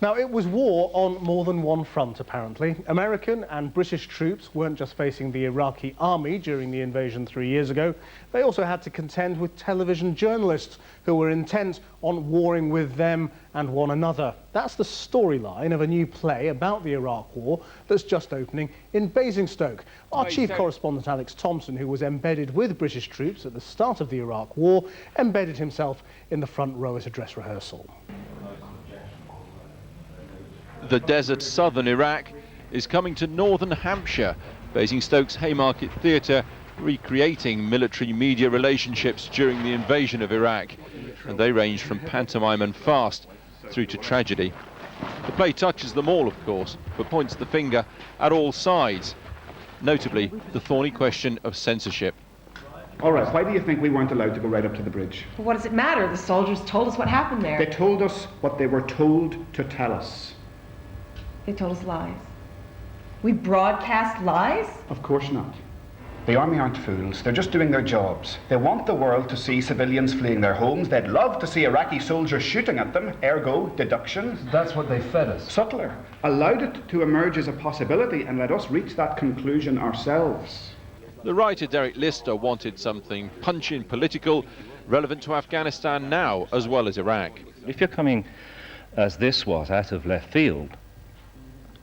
Now, it was war on more than one front, apparently. American and British troops weren't just facing the Iraqi army during the invasion 3 years ago. They also had to contend with television journalists who were intent on warring with them and one another. That's the storyline of a new play about the Iraq War that's just opening in Basingstoke. Our chief correspondent, Alex Thompson, who was embedded with British troops at the start of the Iraq War, embedded himself in the front row at a dress rehearsal. The desert southern Iraq is coming to northern Hampshire. Basingstoke's Haymarket Theatre recreating military media relationships during the invasion of Iraq. And they range from pantomime and farce through to tragedy. The play touches them all, of course, but points the finger at all sides. Notably, the thorny question of censorship. All right, why do you think we weren't allowed to go right up to the bridge? Well, what does it matter? The soldiers told us what happened there. They told us what they were told to tell us. They told us lies. We broadcast lies? Of course not. The army aren't fools. They're just doing their jobs. They want the world to see civilians fleeing their homes. They'd love to see Iraqi soldiers shooting at them. Ergo, deduction. That's what they fed us. Subtler. Allowed it to emerge as a possibility and let us reach that conclusion ourselves. The writer Derek Lister wanted something punchy and political, relevant to Afghanistan now as well as Iraq. If you're coming, as this was, out of left field,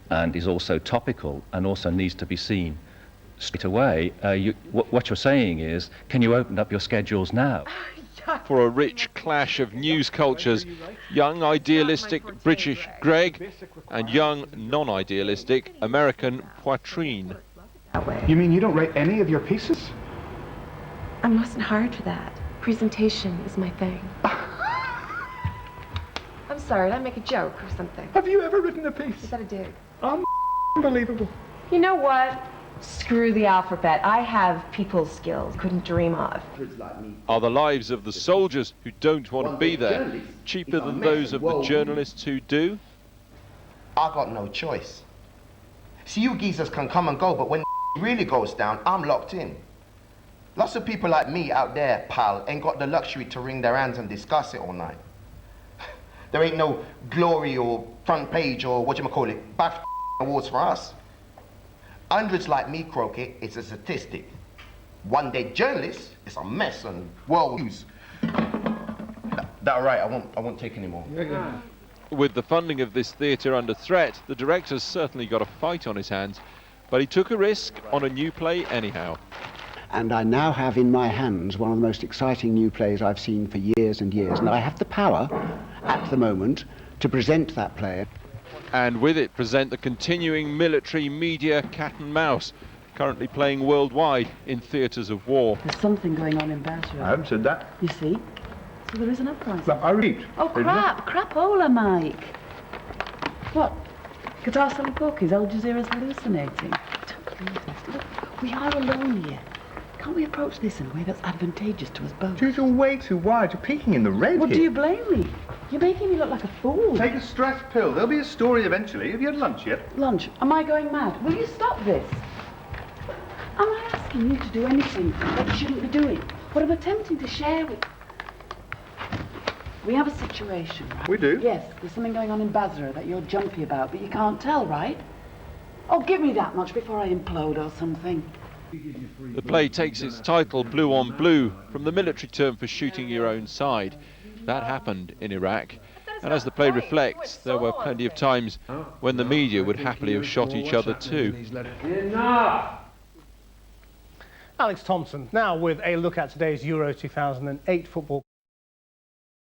and is also topical and also needs to be seen straight away, what you're saying is, can you open up your schedules now? For a rich clash of news cultures, young idealistic British Greg and young non-idealistic American Poitrine. You mean you don't write any of your pieces? I wasn't hired for that. Presentation is my thing. I'm sorry, did I make a joke or something? Have you ever written a piece? Is that a dig? Unbelievable. You know what? Screw the alphabet. I have people skills couldn't dream of. Are the lives of the soldiers who don't want to be there cheaper than those of the journalists who do? I got no choice. See, you geezers can come and go, but when really goes down, I'm locked in. Lots of people like me out there, pal, ain't got the luxury to wring their hands and discuss it all night. There ain't no glory or front page or whatchamacallit, BAFTA awards for us. Hundreds like me, Croquet, it's a statistic. One day journalists, it's a mess and world news. That right, I won't take any more. With the funding of this theatre under threat, the director's certainly got a fight on his hands, but he took a risk on a new play anyhow. And I now have in my hands one of the most exciting new plays I've seen for years and years, and I have the power, at the moment, to present that play. And with it present the continuing military media cat and mouse, currently playing worldwide in theatres of war. There's something going on in Basra. I haven't said that. You see? So there is an uprising. Look, I read. Oh, crapola, Mike. What? Qatar selling porkies, Al Jazeera's hallucinating. Don't believe this. Look, we are alone here. Can't we approach this in a way that's advantageous to us both? You're way too wide. You're peeking in the red Well, here. do you blame me? You're making me look like a fool. Take a stress pill. There'll be a story eventually. Have you had lunch yet? Lunch? Am I going mad? Will you stop this? Am I asking you to do anything that you shouldn't be doing? What I'm attempting to share with... We have a situation, right? We do? Yes, there's something going on in Basra that you're jumpy about, but you can't tell, right? Oh, give me that much before I implode or something. The play takes its title, Blue on Blue, from the military term for shooting your own side. That happened in Iraq, and as the play reflects, there were plenty of times when the media would happily have shot each other too. Enough! Alex Thompson, now with a look at today's Euro 2008 football.